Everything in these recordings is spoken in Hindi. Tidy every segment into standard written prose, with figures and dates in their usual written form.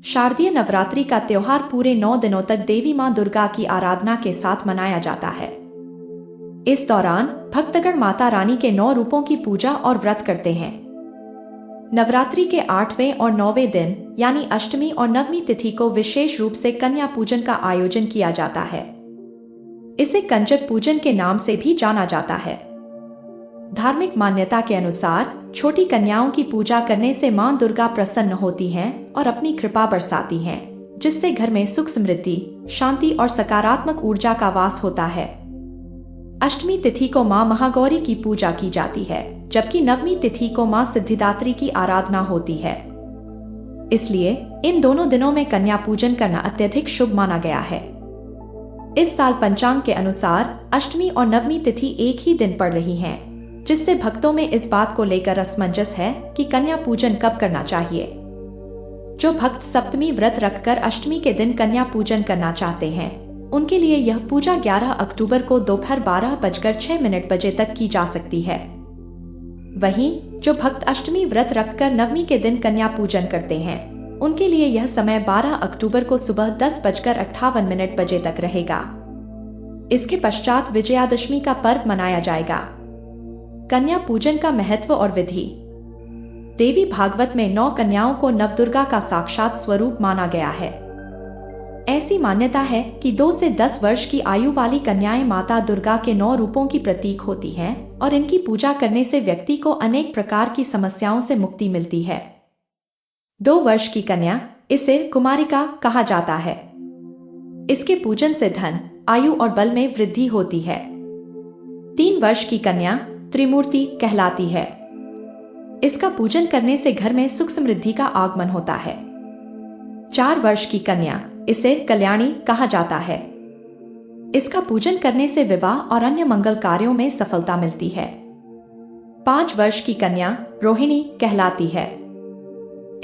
शारदीय नवरात्रि का त्योहार पूरे 9 दिनों तक देवी मां दुर्गा की आराधना के साथ मनाया जाता है। इस दौरान भक्तगण माता रानी के 9 रूपों की पूजा और व्रत करते हैं। नवरात्रि के 8वें और 9वें दिन यानी अष्टमी और नवमी तिथि को विशेष रूप से कन्या पूजन का आयोजन किया जाता है। इसे कंजक पूजन के नाम से भी जाना जाता है। धार्मिक मान्यता के अनुसार छोटी कन्याओं की पूजा करने से मां दुर्गा प्रसन्न होती हैं और अपनी कृपा बरसाती हैं, जिससे घर में सुख समृद्धि, शांति और सकारात्मक ऊर्जा का वास होता है। अष्टमी तिथि को मां महागौरी की पूजा की जाती है, जबकि नवमी तिथि को मां सिद्धिदात्री की आराधना होती है। इसलिए इन दोनों दिनों में कन्या पूजन करना अत्यधिक शुभ माना गया है। इस साल पंचांग के अनुसार अष्टमी और नवमी तिथि एक ही दिन पड़ रही हैं, जिससे भक्तों में इस बात को लेकर असमंजस है कि कन्या पूजन कब करना चाहिए। जो भक्त सप्तमी व्रत रखकर अष्टमी के दिन कन्या पूजन करना चाहते हैं, उनके लिए यह पूजा 11 अक्टूबर को दोपहर 12:06 बजे तक की जा सकती है। वहीं जो भक्त अष्टमी व्रत रखकर नवमी के दिन कन्या पूजन करते हैं, उनके लिए यह समय 12 अक्टूबर को सुबह 10:58 बजे तक रहेगा। इसके पश्चात विजयादशमी का पर्व मनाया जाएगा। कन्या पूजन का महत्व और विधि। देवी भागवत में 9 कन्याओं को नवदुर्गा का साक्षात स्वरूप माना गया है। ऐसी मान्यता है कि 2 से 10 वर्ष की आयु वाली कन्याएं माता दुर्गा के 9 रूपों की प्रतीक होती हैं और इनकी पूजा करने से व्यक्ति को अनेक प्रकार की समस्याओं से मुक्ति मिलती है। 2 वर्ष की कन्या, इसे कुमारिका कहा जाता है। इसके पूजन से धन, आयु और बल में वृद्धि होती है। 3 वर्ष की कन्या त्रिमूर्ति कहलाती है। इसका पूजन करने से घर में सुख समृद्धि का आगमन होता है। 4 वर्ष की कन्या, इसे कल्याणी कहा जाता है। इसका पूजन करने से विवाह और अन्य मंगल कार्यों में सफलता मिलती है। 5 वर्ष की कन्या रोहिणी कहलाती है।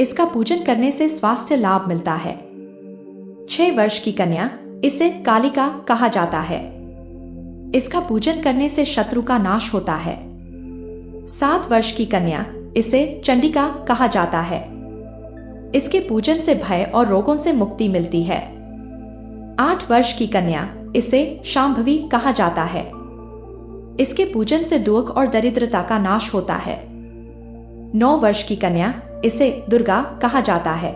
इसका पूजन करने से स्वास्थ्य लाभ मिलता है। 6 वर्ष की कन्या, इसे कालिका कहा जाता है। इसका पूजन करने से शत्रु का नाश होता है। 7 वर्ष की कन्या, इसे चंडिका कहा जाता है। इसके पूजन से भय और रोगों से मुक्ति मिलती है। 8 वर्ष की कन्या, इसे शांभवी कहा जाता है। इसके पूजन से दुख और दरिद्रता का नाश होता है। 9 वर्ष की कन्या, इसे दुर्गा कहा जाता है।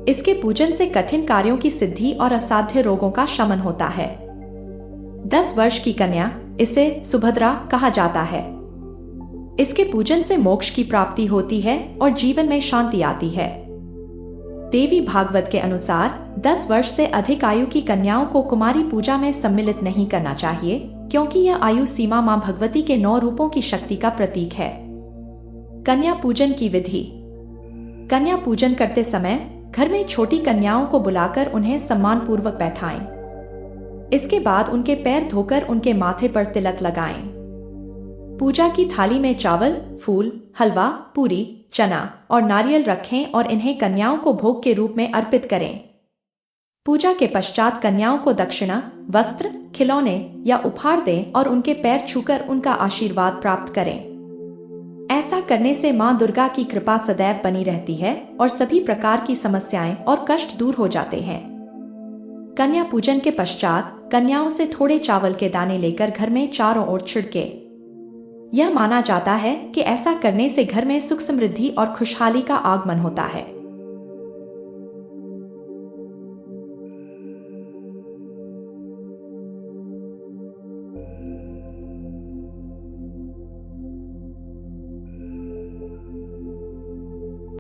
इसके पूजन से कठिन कार्यों की सिद्धि और असाध्य रोगों का शमन होता है। 10 वर्ष की कन्या, इसे सुभद्रा कहा जाता है। इसके पूजन से मोक्ष की प्राप्ति होती है और जीवन में शांति आती है। देवी भागवत के अनुसार 10 वर्ष से अधिक आयु की कन्याओं को कुमारी पूजा में सम्मिलित नहीं करना चाहिए, क्योंकि यह आयु सीमा मां भगवती के 9 रूपों की शक्ति का प्रतीक है। कन्या पूजन की विधि। कन्या पूजन करते समय घर में छोटी कन्याओं को बुलाकर उन्हें सम्मानपूर्वक बैठाएं। इसके बाद उनके पैर धोकर उनके माथे पर तिलक लगाएं। पूजा की थाली में चावल, फूल, हलवा, पूरी, चना और नारियल रखें और इन्हें कन्याओं को भोग के रूप में अर्पित करें। पूजा के पश्चात कन्याओं को दक्षिणा, वस्त्र, खिलौने या उपहार दें और उनके पैर छूकर उनका आशीर्वाद प्राप्त करें। ऐसा करने से मां दुर्गा की कृपा सदैव बनी रहती है और सभी प्रकार की समस्याएं और कष्ट दूर हो जाते हैं। कन्या पूजन के पश्चात कन्याओं से थोड़े चावल के दाने लेकर घर में चारों ओर छिड़के। यह माना जाता है कि ऐसा करने से घर में सुख समृद्धि और खुशहाली का आगमन होता है।